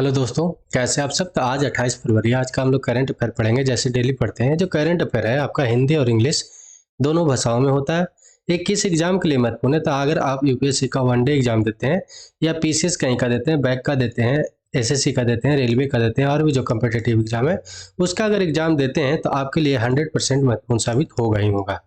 Hello दोस्तों, कैसे आप सब। तो आज 28 फरवरी, आज का हम लोग करंट अफेयर पढ़ेंगे। जैसे डेली पढ़ते हैं, जो करंट अफेयर है आपका हिंदी और इंग्लिश दोनों भाषाओं में होता है। ये किस एग्जाम के लिए महत्वपूर्ण है, तो अगर आप यूपीएससी का वनडे एग्जाम देते हैं या पीसीएस कहीं का देते हैं, बैंक का देते हैं, एसएससी का देते हैं, रेलवे का देते हैं, और भी जो कम्पिटिटिव एग्जाम है उसका अगर एग्जाम देते हैं तो आपके लिए 100% महत्वपूर्ण साबित होगा ही होगा।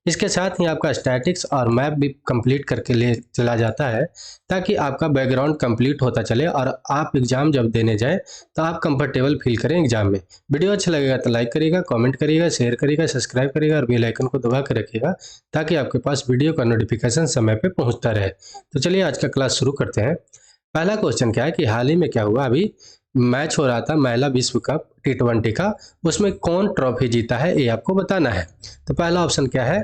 इसके साथ ही आपका स्टैटिक्स और मैप भी कंप्लीट करके ले चला जाता है, ताकि आपका बैकग्राउंड कंप्लीट होता चले और आप एग्जाम जब देने जाएं तो आप कंफर्टेबल फील करें एग्जाम में। वीडियो अच्छा लगेगा तो लाइक करिएगा, कमेंट करिएगा, शेयर करिएगा, सब्सक्राइब करिएगा और बेल आइकन को दबा कर रखिएगा, ताकि आपके पास वीडियो का नोटिफिकेशन समय पे पहुंचता रहे। तो चलिए आज का क्लास शुरू करते हैं। पहला क्वेश्चन क्या है कि हाल ही में क्या हुआ, अभी मैच हो रहा था महिला विश्व कप T20 का, उसमें कौन ट्रॉफी जीता है ये आपको बताना है। तो पहला ऑप्शन क्या है,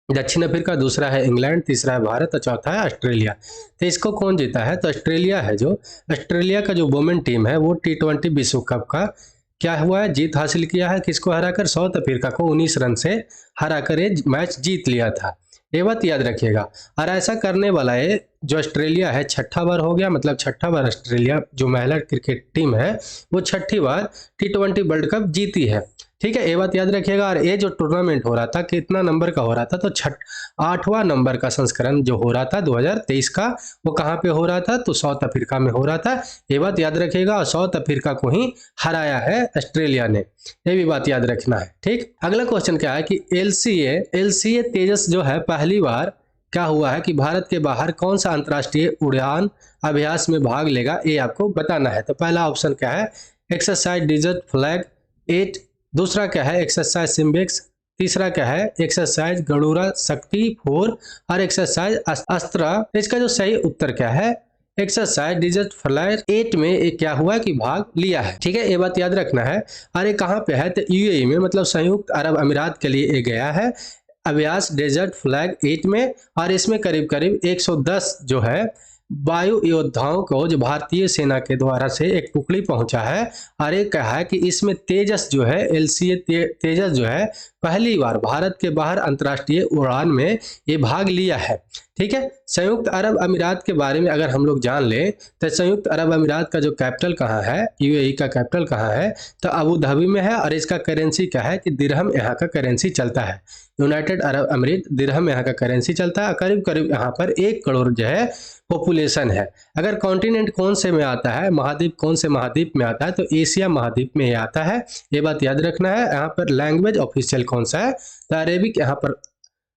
दक्षिण अफ्रीका, दूसरा है इंग्लैंड, तीसरा है भारत और चौथा है ऑस्ट्रेलिया। तो इसको कौन जीता है, तो ऑस्ट्रेलिया है। जो ऑस्ट्रेलिया का जो वुमेन टीम है वो T20 विश्व कप का क्या हुआ है, जीत हासिल किया है। किसको हराकर, साउथ अफ्रीका को 19 रन से हराकर ये मैच जीत लिया था। ये बात याद रखिएगा। और ऐसा करने वाला है जो ऑस्ट्रेलिया है, छठा बार हो गया, मतलब छठा बार ऑस्ट्रेलिया जो महिला क्रिकेट टीम है वो छठी बार T20 वर्ल्ड कप जीती है। ठीक है, ये बात याद रखिएगा। और ये जो टूर्नामेंट हो रहा था कितना नंबर का हो रहा था, तो 8वां नंबर का संस्करण जो हो रहा था 2023 का, वो कहाँ पे हो रहा था, तो साउथ अफ्रीका में हो रहा था। ये बात याद रखिएगा। और साउथ अफ्रीका को ही हराया है ऑस्ट्रेलिया ने, ये भी बात याद रखना है। ठीक, अगला क्वेश्चन क्या है कि एलसीए तेजस जो है पहली बार क्या हुआ है कि भारत के बाहर कौन सा अंतर्राष्ट्रीय उड़ान अभ्यास में भाग लेगा, ये आपको बताना है। तो पहला ऑप्शन क्या है, एक्सरसाइज डेजर्ट फ्लैग 8, दूसरा क्या है एक्सरसाइज सिम्बेक्स, तीसरा क्या है एक्सरसाइज गरुड़ा शक्ति 4 और एक्सरसाइज अस्त्रा। इसका जो सही उत्तर क्या है, एक्सरसाइज डेजर्ट फ्लाइट 8 में एक क्या हुआ कि भाग लिया है। ठीक है, ये बात याद रखना है। और ये कहाँ पे है, तो यूएई में, मतलब संयुक्त अरब अमीरात के लिए ये गया है अभ्यास डेजर्ट फ्लैग 8 में। और इसमें करीब करीब 110 जो है वायु योद्धाओं को जो भारतीय सेना के द्वारा से एक टुकड़ी पहुंचा है। और एक कहा है कि इसमें तेजस जो है एलसीए तेजस जो है पहली बार भारत के बाहर अंतर्राष्ट्रीय उड़ान में ये भाग लिया है। ठीक है, संयुक्त अरब अमीरात के बारे में अगर हम लोग जान लें तो संयुक्त अरब अमीरात का जो कैपिटल कहाँ है, यूएई का कैपिटल कहाँ है, तो अबू धाबी में है। और इसका करेंसी क्या है कि दिरहम यहाँ का करेंसी चलता है। यूनाइटेड अरब अमीरात दिरहम यहाँ का करेंसी चलता है। करीब करीब यहाँ पर 1 करोड़ जो है पॉपुलेशन है। अगर कॉन्टिनेंट कौन से में आता है, महाद्वीप कौन से महाद्वीप में आता है, तो एशिया महाद्वीप में ये आता है। ये बात याद रखना है। यहाँ पर लैंग्वेज ऑफिशियल कौन सा है, तो अरेबिक यहाँ पर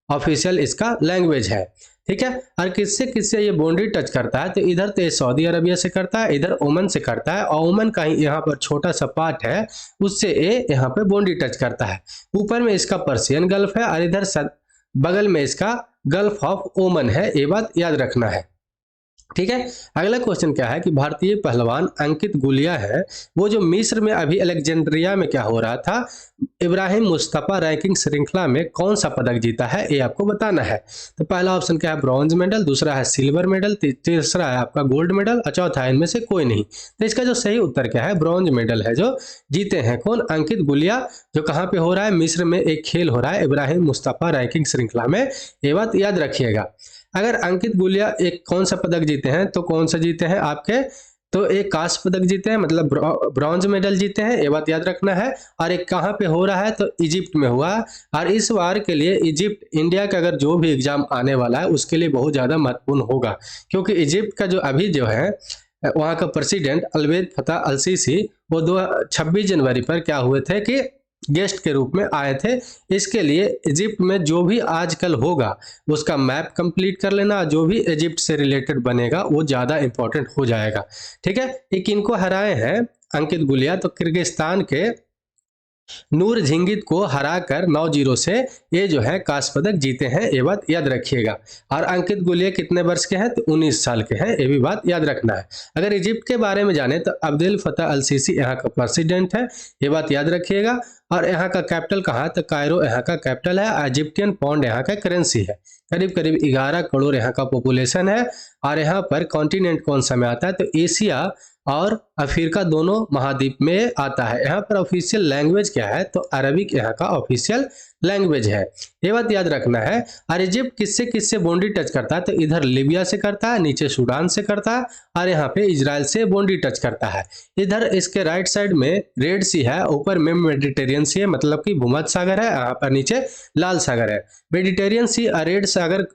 ऑफिशियल इसका लैंग्वेज है। ठीक है, और किससे किससे ये बाउंड्री टच करता है, तो इधर तो सऊदी अरबिया से करता है, इधर ओमन से करता है, और ओमन का ही यहाँ पर छोटा सा पार्ट है, उससे ये यहाँ पर बाउंड्री टच करता है। ऊपर में इसका पर्सियन गल्फ है और इधर बगल में इसका गल्फ ऑफ ओमन है। ये बात याद रखना है। ठीक है, अगला क्वेश्चन क्या है कि भारतीय पहलवान अंकित गुलिया है, वो जो मिस्र में अभी अलेक्जेंड्रिया में क्या हो रहा था, इब्राहिम मुस्तफा रैंकिंग श्रृंखला में कौन सा पदक जीता है, ये आपको बताना है। तो पहला ऑप्शन क्या है, ब्रॉन्ज मेडल, दूसरा है सिल्वर मेडल, तीसरा है आपका गोल्ड मेडल और चौथा है इनमें से कोई नहीं। तो इसका जो सही उत्तर क्या है, ब्रॉन्ज मेडल है जो जीते हैं कौन, अंकित गुलिया। जो कहाँ पे हो रहा है, मिस्र में एक खेल हो रहा है इब्राहिम मुस्तफा रैंकिंग श्रृंखला में, ये बात याद रखिएगा। अगर अंकित गुलिया एक कौन सा पदक जीते हैं, तो कौन सा जीते हैं आपके, तो एक कांस्य पदक जीते हैं, मतलब ब्रॉन्ज मेडल जीते हैं, ये बात याद रखना है। और एक कहाँ पे हो रहा है, तो इजिप्ट में हुआ। और इस बार के लिए इजिप्ट इंडिया का अगर जो भी एग्जाम आने वाला है उसके लिए बहुत ज़्यादा महत्वपूर्ण होगा, क्योंकि इजिप्ट का जो अभी जो है वहाँ का president Abdel Fattah al Sisi वो 26 जनवरी पर क्या हुए थे कि गेस्ट के रूप में आए थे। इसके लिए इजिप्ट में जो भी आजकल होगा उसका मैप कंप्लीट कर लेना, जो भी इजिप्ट से रिलेटेड बनेगा वो ज़्यादा इंपॉर्टेंट हो जाएगा। ठीक है, एक इनको हराए हैं अंकित गुलिया, तो किर्गिस्तान के नूर झिंगित को हराकर 9-0 से ये जो है कांस्य पदक जीते हैं, ये बात याद रखिएगा। और अंकित गुलिया कितने वर्ष के हैं, तो 19 साल के हैं, ये भी बात याद रखना है। अगर इजिप्ट के बारे में जाने तो अब्देल फत्ताह अल सीसी यहाँ का प्रेसिडेंट है, ये बात याद रखिएगा। और यहाँ का कैपिटल कहाँ, तो कायरो यहाँ का कैपिटल है। इजिप्टियन पाउंड यहाँ का करेंसी है। करीब करीब 11 करोड़ यहाँ का पॉपुलेशन है। और यहाँ पर कॉन्टिनेंट कौन सा में आता है, तो एशिया और अफ्रीका दोनों महाद्वीप में आता है। यहाँ पर ऑफिशियल लैंग्वेज क्या है, तो अरबिक यहाँ का ऑफिशियल लैंग्वेज है, ये बात याद रखना है। और इजिप्ट किससे किससे बाउंड्री टच करता है, तो इधर लीबिया से करता है, नीचे सूडान से करता है, और यहाँ पे इजराइल से बाउंड्री टच करता है। इधर इसके राइट साइड में रेड सी है, ऊपर में मेडिटेरियन सी है, मतलब कि भूमध्य सागर है, यहाँ पर नीचे लाल सागर है। मेडिटेरियन सी और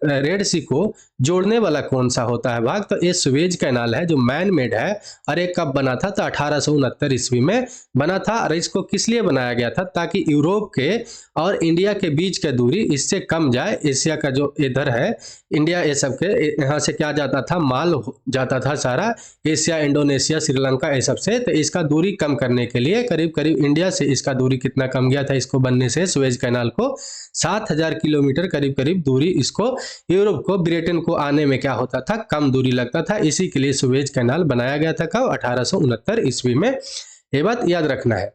रेड सी को जोड़ने वाला कौन सा होता है भाग, तो ये सुएज कैनाल है जो मैन मेड है, और ये कब बना था, तो 1869 ईस्वी में बना था। और इसको किस लिए बनाया गया था, ताकि यूरोप के और इंडिया के बीच की दूरी इससे कम जाए। एशिया का जो इधर है इंडिया, ये सब के यहाँ से क्या जाता था, माल जाता था सारा एशिया, इंडोनेशिया, श्रीलंका, ये सब से। तो इसका दूरी कम करने के लिए करीब करीब इंडिया से इसका दूरी कितना कम गया था इसको बनने से, सुएज कैनाल को 7000 किलोमीटर करीब करीब दूरी इसको यूरोप को, ब्रिटेन को आने में क्या होता था, कम दूरी लगता था। इसी के लिए सुएज कैनाल बनाया गया था कब, 1869 ईस्वी में। ये बात याद रखना है।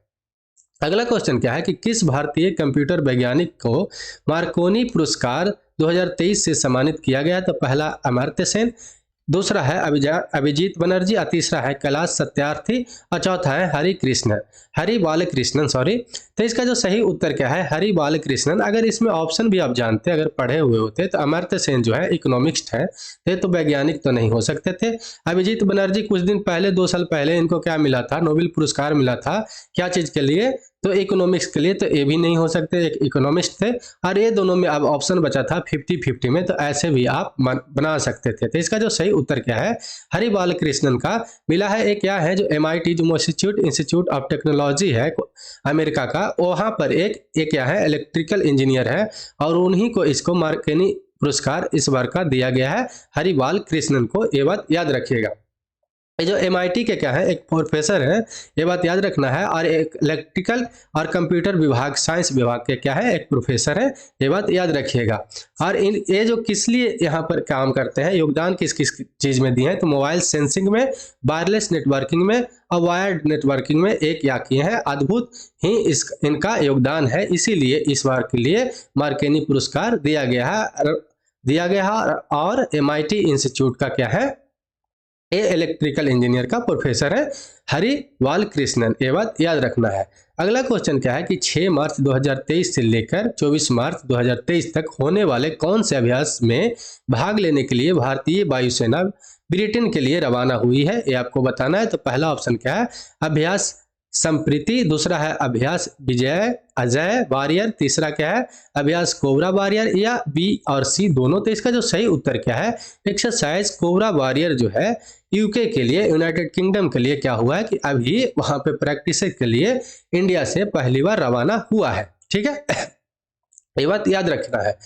अगला क्वेश्चन क्या है कि किस भारतीय कंप्यूटर वैज्ञानिक को मार्कोनी पुरस्कार 2023 से सम्मानित किया गया, तो पहला अमर्त्य सेन, दूसरा है अभिजीत बनर्जी, और तीसरा है कैलाश सत्यार्थी, और चौथा है हरि बालकृष्णन सॉरी। तो इसका जो सही उत्तर क्या है, हरि बालकृष्णन। अगर इसमें ऑप्शन भी आप जानते, अगर पढ़े हुए होते, तो अमर्त्य सेन जो है इकोनॉमिस्ट है, ये तो वैज्ञानिक तो नहीं हो सकते थे। अभिजीत बनर्जी कुछ दिन पहले, 2 साल पहले इनको क्या मिला था, नोबेल पुरस्कार मिला था, क्या चीज के लिए, तो इकोनॉमिक्स के लिए, तो ये भी नहीं हो सकते, एक इकोनॉमिस्ट थे। और ये दोनों में अब ऑप्शन बचा था 50-50 में, तो ऐसे भी आप बना सकते थे। तो इसका जो सही उत्तर क्या है, हरि बालकृष्णन का मिला है। एक क्या है, जो MIT जो इंस्टीट्यूट ऑफ टेक्नोलॉजी है अमेरिका का, वहां पर एक क्या है, इलेक्ट्रिकल इंजीनियर है, और उन्हीं को इसको मार्कोनी पुरस्कार इस बार का दिया गया है, हरि बालकृष्णन को। ये बात याद रखिएगा। ये जो MIT के क्या है, एक प्रोफेसर है, ये बात याद रखना है, और एक इलेक्ट्रिकल और कंप्यूटर विभाग, साइंस विभाग के क्या है, एक प्रोफेसर है, ये बात याद रखिएगा। और ये जो किस लिए यहाँ पर काम करते हैं, योगदान किस किस चीज में दिए हैं, तो मोबाइल सेंसिंग में, वायरलेस नेटवर्किंग में और वायर्ड नेटवर्किंग में एक या किए हैं। अद्भुत ही इनका योगदान है, इसीलिए इस बार के लिए मार्कोनी पुरस्कार दिया गया है। और MIT इंस्टीट्यूट का क्या है, ये इलेक्ट्रिकल इंजीनियर का प्रोफेसर है, हरि बालकृष्णन, ये बात याद रखना है। अगला क्वेश्चन क्या है कि 6 मार्च 2023 से लेकर 24 मार्च 2023 तक होने वाले कौन से अभ्यास में भाग लेने के लिए भारतीय वायुसेना ब्रिटेन के लिए रवाना हुई है, ये आपको बताना है। तो पहला ऑप्शन क्या है, अभ्यास संप्रीति, दूसरा है अभ्यास अजय वारियर, तीसरा क्या है, अभ्यास कोबरा वारियर, या बी और सी दोनों। तो इसका जो सही उत्तर क्या है, एक्सरसाइज कोबरा वारियर जो है यूके के लिए, यूनाइटेड किंगडम के लिए क्या हुआ है कि अभी वहां पे प्रैक्टिस के लिए इंडिया से पहली बार रवाना हुआ है। ठीक है, ये बात याद रखना है।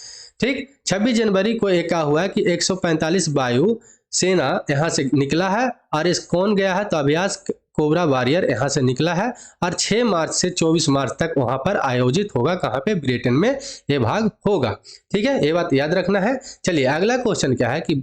ठीक, 26 जनवरी को एक क्या हुआ है कि 145 वायु सेना यहाँ से निकला है, और इस कौन गया है, तो अभ्यास कोबरा वारियर यहाँ से निकला है, और 6 मार्च से 24 मार्च तक वहां पर आयोजित होगा, कहाँ पे, ब्रिटेन में ये भाग होगा। ठीक है, ये बात याद रखना है। चलिए अगला क्वेश्चन क्या है कि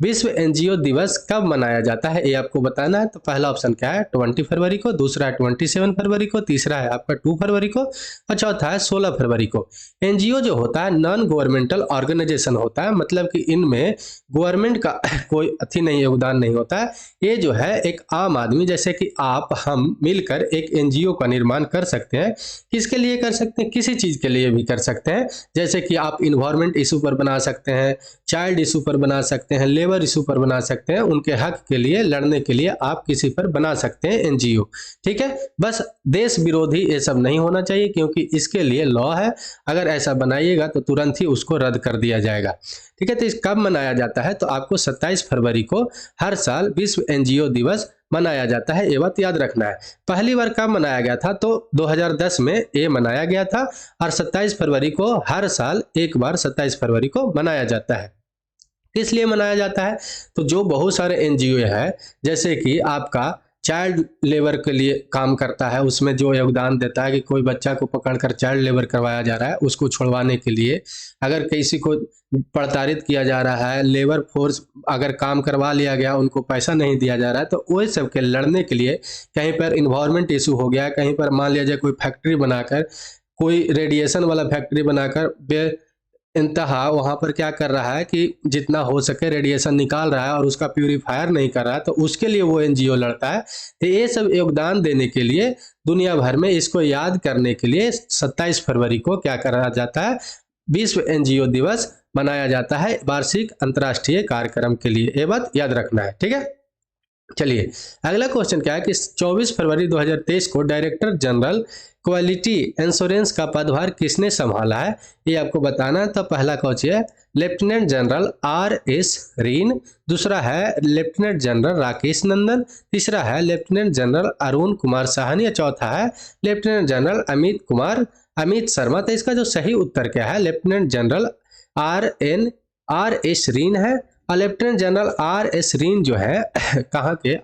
विश्व एनजीओ दिवस कब मनाया जाता है, ये आपको बताना है। तो पहला ऑप्शन क्या है, 20 फरवरी को, दूसरा है 27 फरवरी को, तीसरा है आपका 2 फरवरी को, और चौथा है 16 फरवरी को। एनजीओ जो होता है नॉन गवर्नमेंटल ऑर्गेनाइजेशन होता है, मतलब कि इनमें गवर्नमेंट का कोई योगदान नहीं होता है। ये जो है एक आम आदमी, जैसे कि आप हम मिलकर एक एनजीओ का निर्माण कर सकते हैं। किसके लिए कर सकते हैं, किसी चीज के लिए भी कर सकते हैं, जैसे कि आप इन्वायरमेंट इशू पर बना सकते हैं, चाइल्ड इशू पर बना सकते हैं, लेबर इशू पर बना सकते हैं, उनके हक के लिए लड़ने के लिए आप किसी पर बना सकते हैं एनजीओ। ठीक है, बस देश विरोधी ये सब नहीं होना चाहिए, क्योंकि इसके लिए लॉ है, अगर ऐसा बनाइएगा तो तुरंत ही उसको रद्द कर दिया जाएगा। ठीक है, तो इस कब मनाया जाता है, तो आपको 27 फरवरी को हर साल विश्व एनजीओ दिवस मनाया जाता है, ये बात याद रखना है। पहली बार कब मनाया गया था, तो 2010 में ये मनाया गया था, और 27 फरवरी को हर साल एक बार 27 फरवरी को मनाया जाता है। किस लिए मनाया जाता है, तो जो बहुत सारे एनजीओ है, जैसे कि आपका चाइल्ड लेबर के लिए काम करता है, उसमें जो योगदान देता है कि कोई बच्चा को पकड़कर चाइल्ड लेबर करवाया जा रहा है, उसको छुड़वाने के लिए, अगर किसी को प्रताड़ित किया जा रहा है, लेबर फोर्स अगर काम करवा लिया गया, उनको पैसा नहीं दिया जा रहा है, तो वो सब के लड़ने के लिए, कहीं पर इन्वायरमेंट इशू हो गया, कहीं पर मान लिया जाए कोई फैक्ट्री बनाकर, कोई रेडिएशन वाला फैक्ट्री बनाकर इंतहा वहाँ पर क्या कर रहा है कि जितना हो सके रेडिएशन निकाल रहा है और उसका प्यूरीफायर नहीं कर रहा है, तो उसके लिए वो एनजीओ लड़ता है। तो ये सब योगदान देने के लिए दुनिया भर में इसको याद करने के लिए 27 फरवरी को क्या करा जाता है, विश्व एनजीओ दिवस मनाया जाता है वार्षिक अंतर्राष्ट्रीय कार्यक्रम के लिए। ये बात याद रखना है, ठीक है। चलिए अगला क्वेश्चन क्या है कि 24 फरवरी 2023 को डायरेक्टर जनरल क्वालिटी इंश्योरेंस का पदभार किसने संभाला है, ये आपको बताना है। तो पहला क्वेश्चन है लेफ्टिनेंट जनरल RS रीन, दूसरा है लेफ्टिनेंट जनरल राकेश नंदन, तीसरा है लेफ्टिनेंट जनरल अरुण कुमार साहनी, या चौथा है लेफ्टिनेंट जनरल अमित शर्मा। तो इसका जो सही उत्तर क्या है, लेफ्टिनेंट जनरल RS रीन है। और लेफ्टिनेंट जनरल RS रीन जो है कहाँ के,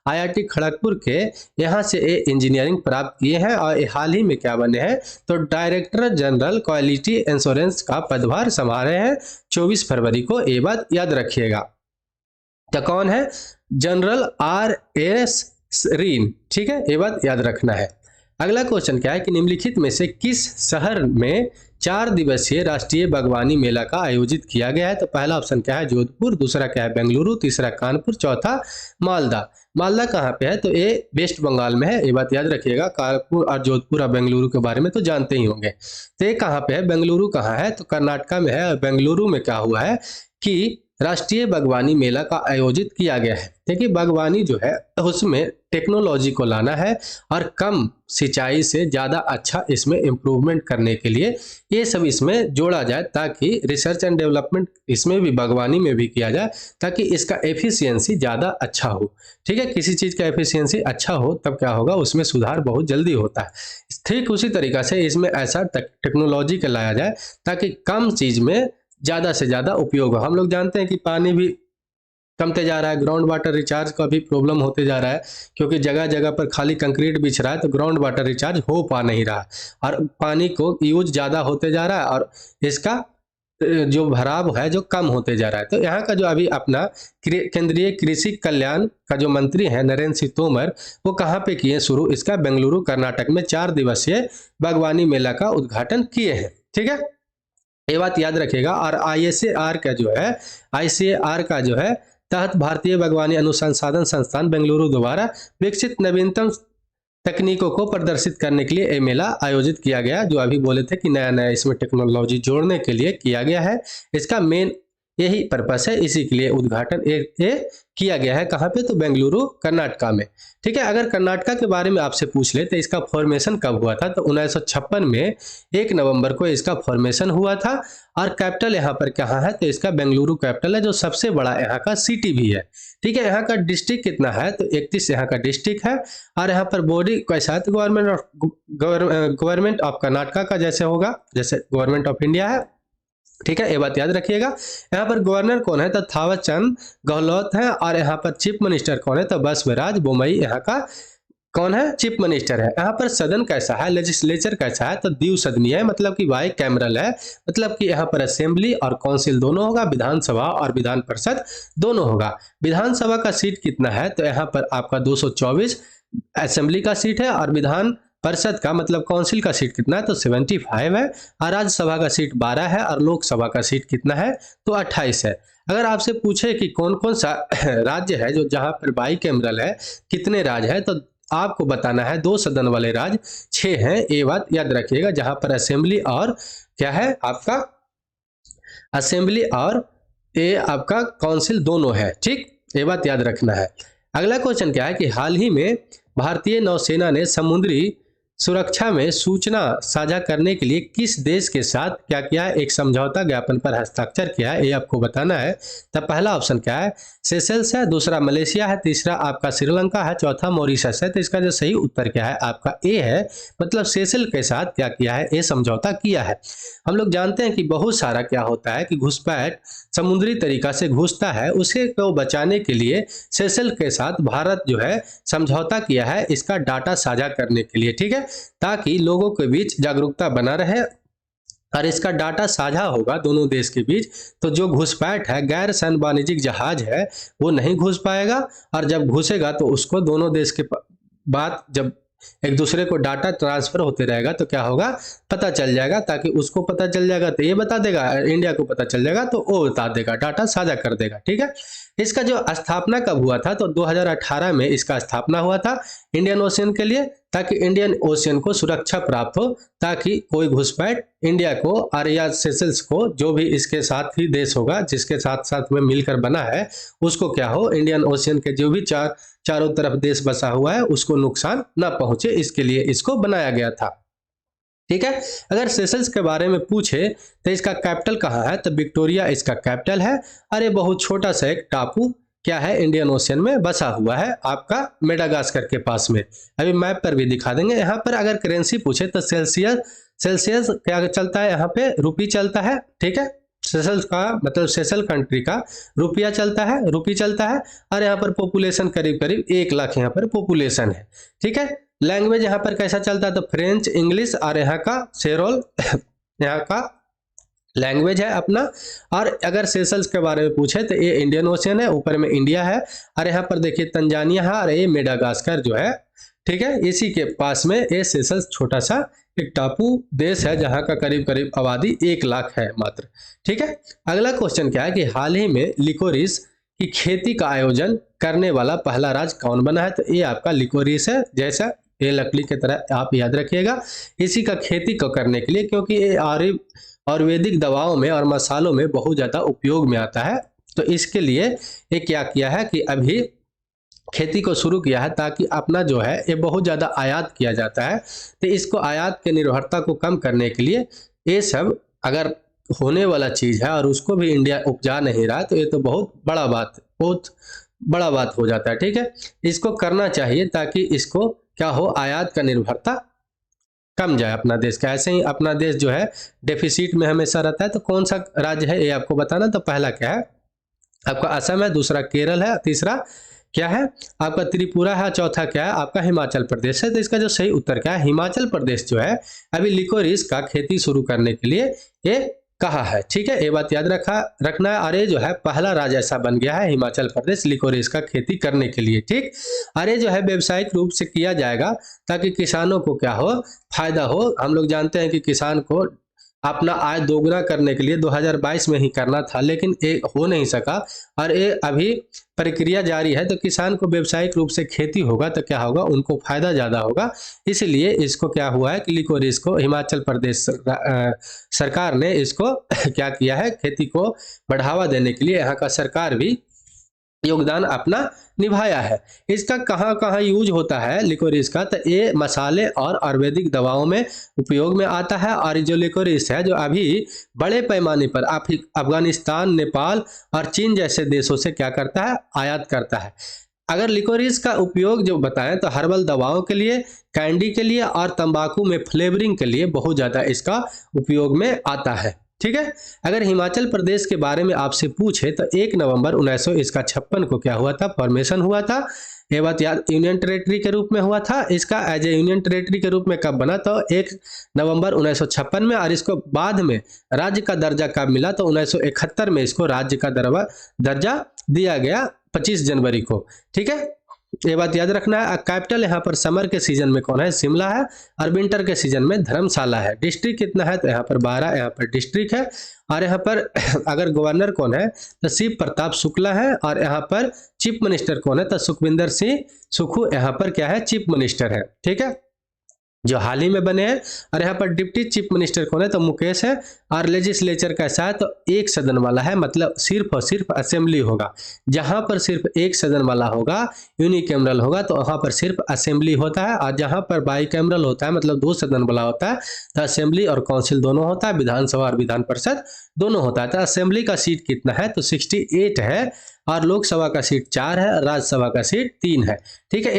IIT खड़गपुर के, यहाँ से ये इंजीनियरिंग प्राप्त किए हैं और ये हाल ही में क्या बने हैं, तो डायरेक्टर जनरल क्वालिटी इंश्योरेंस का पदभार संभाल रहे हैं 24 फरवरी को। ये बात याद रखिएगा। तो कौन है, जनरल RS रीन, ठीक है, ये बात याद रखना है। अगला क्वेश्चन क्या है कि निम्नलिखित में से किस शहर में 4 दिवसीय राष्ट्रीय बागवानी मेला का आयोजित किया गया है। तो पहला ऑप्शन क्या है, जोधपुर, दूसरा क्या है, बेंगलुरु, तीसरा कानपुर, चौथा मालदा। मालदा कहाँ पे है, तो ये वेस्ट बंगाल में है, ये बात याद रखिएगा। कानपुर और जोधपुर और बेंगलुरु के बारे में तो जानते ही होंगे। तो ये कहाँ पे है, बेंगलुरु कहाँ है, तो कर्नाटका में है। और बेंगलुरु में क्या हुआ है कि राष्ट्रीय बागवानी मेला का आयोजित किया गया है। देखिए बागवानी जो है उसमें टेक्नोलॉजी को लाना है और कम सिंचाई से ज़्यादा अच्छा इसमें इम्प्रूवमेंट करने के लिए ये सब इसमें जोड़ा जाए, ताकि रिसर्च एंड डेवलपमेंट इसमें भी बागवानी में भी किया जाए, ताकि इसका एफिशिएंसी ज़्यादा अच्छा हो। ठीक है, किसी चीज़ का एफिशिएंसी अच्छा हो तब क्या होगा, उसमें सुधार बहुत जल्दी होता है। ठीक उसी तरीका से इसमें ऐसा टेक्नोलॉजी का लाया जाए ताकि कम चीज़ में ज़्यादा से ज़्यादा उपयोग हो। हम लोग जानते हैं कि पानी भी कमते जा रहा है, ग्राउंड वाटर रिचार्ज का भी प्रॉब्लम होते जा रहा है, क्योंकि जगह जगह पर खाली कंक्रीट बिछ रहा है, तो ग्राउंड वाटर रिचार्ज हो पा नहीं रहा और पानी को यूज ज़्यादा होते जा रहा है और इसका जो भराव है जो कम होते जा रहा है। तो यहाँ का जो अभी अपना केंद्रीय कृषि कल्याण का जो मंत्री है नरेंद्र सिंह तोमर, वो कहाँ पे किए शुरू, इसका बेंगलुरु कर्नाटक में 4 दिवसीय बागवानी मेला का उद्घाटन किए हैं। ठीक है, ये बात याद रखिएगा। और ICAR का जो है तहत भारतीय बागवानी अनुसंधान संस्थान बेंगलुरु द्वारा विकसित नवीनतम तकनीकों को प्रदर्शित करने के लिए ये मेला आयोजित किया गया, जो अभी बोले थे कि नया नया इसमें टेक्नोलॉजी जोड़ने के लिए किया गया है। इसका मेन यही पर्पस है, इसी के लिए उद्घाटन ये किया गया है। कहाँ पे, तो बेंगलुरु कर्नाटका में। ठीक है, अगर कर्नाटका के बारे में आपसे पूछ ले तो इसका फॉर्मेशन कब हुआ था, तो 1956 में 1 नवंबर को इसका फॉर्मेशन हुआ था। और कैपिटल यहाँ पर कहाँ है, तो इसका बेंगलुरु कैपिटल है, जो सबसे बड़ा यहाँ का सिटी भी है। ठीक है, यहाँ का डिस्ट्रिक्ट कितना है, तो 31 यहाँ का डिस्ट्रिक्ट है। और यहाँ पर बॉडी कैसा है, तो गवर्नमेंट ऑफ कर्नाटका का जैसे होगा, जैसे गवर्नमेंट ऑफ इंडिया है। ठीक है, ये बात याद रखिएगा। यहाँ पर गवर्नर कौन है, तो थावर चंद गहलोत है। और यहाँ पर चीफ मिनिस्टर कौन है, तो बसवराज बोमई यहाँ का कौन है, चीफ मिनिस्टर है। यहाँ पर सदन कैसा है, लेजिस्लेचर कैसा है, तो द्विसदनीय है, मतलब कि बाई कैमरल है, मतलब कि यहाँ पर असेंबली और काउंसिल दोनों होगा, विधानसभा और विधान परिषद दोनों होगा। विधानसभा का सीट कितना है, तो यहाँ पर आपका 224 असेंबली का सीट है। और विधान परिषद का मतलब काउंसिल का सीट कितना है, तो 75 है। और राज्यसभा का सीट 12 है। और लोकसभा का सीट कितना है, तो 28 है। अगर आपसे पूछे कि कौन कौन सा राज्य है जो जहां पर बाई कैमरल है, कितने राज्य है, तो आपको बताना है 2 सदन वाले राज्य 6 हैं, ये बात याद रखिएगा। जहां पर असेंबली और क्या है आपका, असेंबली और ये आपका काउंसिल दोनों है। ठीक, ये बात याद रखना है। अगला क्वेश्चन क्या है कि हाल ही में भारतीय नौसेना ने समुद्री सुरक्षा में सूचना साझा करने के लिए किस देश के साथ क्या किया है, एक समझौता ज्ञापन पर हस्ताक्षर किया है, ये आपको बताना है। तब पहला ऑप्शन क्या है, सेशेल्स है, दूसरा मलेशिया है, तीसरा आपका श्रीलंका है, चौथा मॉरिशस है। तो इसका जो सही उत्तर क्या है, आपका ए है, मतलब सेशेल के साथ क्या किया है, ये समझौता किया है। हम लोग जानते हैं कि बहुत सारा क्या होता है कि घुसपैठ समुद्री तरीका से घुसता है, उसे को बचाने के लिए सेशेल के साथ भारत जो है समझौता किया है, इसका डाटा साझा करने के लिए। ठीक है, ताकि लोगों के बीच जागरूकता बना रहे और इसका डाटा साझा होगा दोनों देश के बीच, तो जो घुसपैठ है, गैर सैन्य वाणिज्यिक जहाज है, वो नहीं घुस पाएगा। और जब घुसेगा तो उसको दोनों देश के बात जब एक दूसरे को डाटा ट्रांसफर होते रहेगा तो क्या होगा, पता चल जाएगा, ताकि उसको पता चल जाएगा तो ये बता देगा, इंडिया को पता चल जाएगा तो वो बता देगा, डाटा साझा कर देगा। ठीक है, इसका जो स्थापना कब हुआ था, तो 2018 में इसका स्थापना हुआ था इंडियन ओशियन के लिए, ताकि इंडियन ओशियन को सुरक्षा प्राप्त हो, ताकि कोई घुसपैठ इंडिया को और या सेशल्स को, जो भी इसके साथ ही देश होगा जिसके साथ साथ में मिलकर बना है, उसको क्या हो, इंडियन ओशियन के जो भी चारों तरफ देश बसा हुआ है उसको नुकसान ना पहुंचे, इसके लिए इसको बनाया गया था। ठीक है, अगर सेशल्स के बारे में पूछे तो इसका कैपिटल कहाँ है, तो विक्टोरिया इसका कैपिटल है, और ये बहुत छोटा सा एक टापू क्या है, इंडियन ओशियन में बसा हुआ है, आपका मेडागास्कर के पास में। अभी मैप पर भी दिखा देंगे। यहाँ पर अगर करेंसी पूछे तो सेल्सियस क्या चलता है, यहाँ पे रुपी चलता है। ठीक है, सेशल्स का मतलब सेशल कंट्री का रुपया चलता है, रुपी चलता है, और यहाँ पर पॉपुलेशन करीब करीब 1 लाख यहाँ पर पॉपुलेशन है। ठीक है, लैंग्वेज यहाँ पर कैसा चलता है, तो फ्रेंच, इंग्लिश, और यहाँ का सेरोल यहाँ का लैंग्वेज है अपना। और अगर सेशल्स के बारे में पूछे तो ये इंडियन ओशियन है, ऊपर में इंडिया है, और यहाँ पर देखिए तंजानिया है, और ये मेडागास्कर जो है, ठीक है, इसी के पास में ये सेशल्स छोटा सा एक टापू देश है जहाँ का करीब करीब आबादी 1 लाख है मात्र। ठीक है, अगला क्वेश्चन क्या है कि हाल ही में लिकोरिस की खेती का आयोजन करने वाला पहला राज्य कौन बना है, तो ये आपका लिकोरिस है, जैसा ये लकड़ी की तरह आप याद रखिएगा। इसी का खेती को करने के लिए, क्योंकि ये आयुर्वेदिक दवाओं में और मसालों में बहुत ज़्यादा उपयोग में आता है, तो इसके लिए ये क्या किया है कि अभी खेती को शुरू किया है, ताकि अपना जो है ये बहुत ज़्यादा आयात किया जाता है, तो इसको आयात के निर्भरता को कम करने के लिए ये सब अगर होने वाला चीज़ है और उसको भी इंडिया उपजा नहीं रहा, तो ये तो बहुत बड़ा बात हो जाता है। ठीक है, इसको करना चाहिए ताकि इसको क्या हो, आयात का निर्भरता कम जाए अपना देश का। ऐसे ही अपना देश जो है डेफिसिट में हमेशा रहता है। तो कौन सा राज्य है ये आपको बताना, तो पहला क्या है आपका असम है, दूसरा केरल है, तीसरा क्या है आपका त्रिपुरा है, चौथा क्या है आपका हिमाचल प्रदेश है। तो इसका जो सही उत्तर क्या है, हिमाचल प्रदेश जो है अभी लिकोरिस का खेती शुरू करने के लिए ये कहा है। ठीक है, ये बात याद रखना है। और ये जो है पहला राज्य ऐसा बन गया है हिमाचल प्रदेश लिकोरिस का खेती करने के लिए। ठीक, और ये जो है व्यावसायिक रूप से किया जाएगा ताकि किसानों को क्या हो, फायदा हो। हम लोग जानते हैं कि किसान को अपना आय दोगुना करने के लिए 2022 में ही करना था, लेकिन ये हो नहीं सका, और ये अभी प्रक्रिया जारी है। तो किसान को व्यावसायिक रूप से खेती होगा तो क्या होगा, उनको फायदा ज़्यादा होगा। इसलिए इसको क्या हुआ है कि लिकोरिस को हिमाचल प्रदेश सरकार ने इसको क्या किया है, खेती को बढ़ावा देने के लिए यहाँ का सरकार भी योगदान अपना निभाया है। इसका कहाँ कहाँ यूज होता है लिकोरिस का, तो ये मसाले और आयुर्वेदिक दवाओं में उपयोग में आता है। और जो लिकोरिस है जो अभी बड़े पैमाने पर अफगानिस्तान, नेपाल और चीन जैसे देशों से क्या करता है, आयात करता है। अगर लिकोरिस का उपयोग जो बताएं तो हर्बल दवाओं के लिए, कैंडी के लिए और तंबाकू में फ्लेवरिंग के लिए बहुत ज़्यादा इसका उपयोग में आता है। ठीक है, अगर हिमाचल प्रदेश के बारे में आपसे पूछे तो 1 नवंबर 1956 को क्या हुआ था, फॉर्मेशन हुआ था। ये बात याद, यूनियन टेरेटरी के रूप में हुआ था। इसका एज ए यूनियन टेरेटरी के रूप में कब बना, तो 1 नवंबर 1956 में। और इसको बाद में राज्य का दर्जा कब मिला, तो 1971 में इसको राज्य का दर्जा दिया गया 25 जनवरी को। ठीक है, ये बात याद रखना है। कैपिटल यहाँ पर समर के सीजन में कौन है, शिमला है, और विंटर के सीजन में धर्मशाला है। डिस्ट्रिक्ट कितना है, तो यहाँ पर 12 यहाँ पर डिस्ट्रिक्ट है। और यहाँ पर अगर गवर्नर कौन है, तो शिव प्रताप शुक्ला है। और यहाँ पर चीफ मिनिस्टर कौन है, तो सुखविंदर सिंह सुक्खू यहाँ पर क्या है, चीफ मिनिस्टर है। ठीक है, जो हाल ही में बने हैं। और यहाँ पर डिप्टी चीफ मिनिस्टर कौन है, तो मुकेश है। और लेजिस्लेचर कैसा है, तो 1 सदन वाला है, मतलब सिर्फ और सिर्फ असेंबली होगा। जहाँ पर सिर्फ 1 सदन वाला होगा, यूनिकैमरल होगा, तो वहाँ पर सिर्फ असेंबली होता है। और जहाँ पर बाईकैमरल होता है, मतलब 2 सदन वाला होता है, तो असेंबली और काउंसिल दोनों होता है, विधानसभा और विधान परिषद दोनों होता है। तो असेंबली का सीट कितना है, तो 68 है। और लोकसभा का सीट 4 है, और राज्यसभा का सीट 3 है। ठीक है,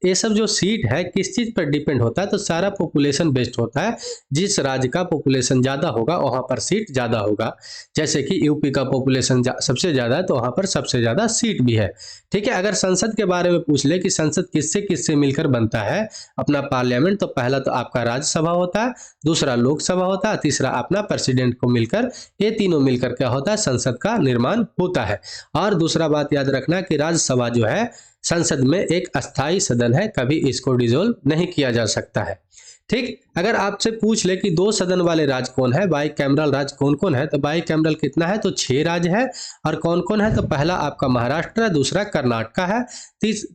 ये सब जो सीट है किस चीज पर डिपेंड होता है, तो सारा पॉपुलेशन बेस्ड होता है। जिस राज्य का पॉपुलेशन ज्यादा होगा वहां पर सीट ज्यादा होगा। जैसे कि यूपी का पॉपुलेशन सबसे ज्यादा है, तो वहां पर सबसे ज्यादा सीट भी है। ठीक है, अगर संसद के बारे में पूछ ले कि संसद किससे किससे मिलकर बनता है अपना पार्लियामेंट, तो पहला तो आपका राज्यसभा होता है, दूसरा लोकसभा होता है, तीसरा अपना प्रेसिडेंट को मिलकर, ये तीनों मिलकर क्या होता है, संसद का निर्माण होता है। और दूसरा बात याद रखना कि राज्यसभा जो है संसद में एक अस्थाई सदन है, कभी इसको डिसॉल्व नहीं किया जा सकता है। ठीक, अगर आपसे पूछ ले कि 2 सदन वाले राज्य कौन है, बाई कैमरल राज्य कौन कौन है, तो बाई कैमरल कितना है, तो 6 राज्य है। और कौन कौन है, तो पहला आपका महाराष्ट्र है, दूसरा कर्नाटक है,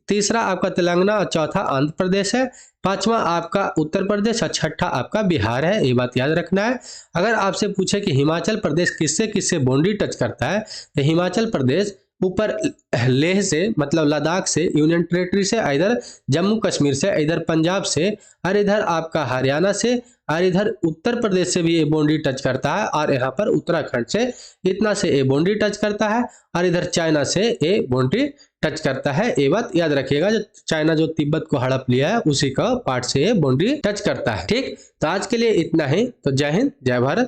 तीसरा आपका तेलंगाना और चौथा आंध्र प्रदेश है, पांचवा आपका उत्तर प्रदेश और छठा आपका बिहार है। ये बात याद रखना है। अगर आपसे पूछे कि हिमाचल प्रदेश किससे किससे बाउंड्री टच करता है, तो हिमाचल प्रदेश ऊपर लेह से मतलब लद्दाख से, यूनियन टेरिटरी से, इधर जम्मू कश्मीर से, इधर पंजाब से, और इधर आपका हरियाणा से, और इधर उत्तर प्रदेश से भी ये बाउंड्री टच करता है, और यहाँ पर उत्तराखंड से इतना से ये बाउंड्री टच करता है, और इधर चाइना से ये बाउंड्री टच करता है। ये बात याद रखिएगा, जो चाइना जो तिब्बत को हड़प लिया है उसी का पार्ट से ये बाउंड्री टच करता है। ठीक, तो आज के लिए इतना ही। तो जय हिंद, जय भारत।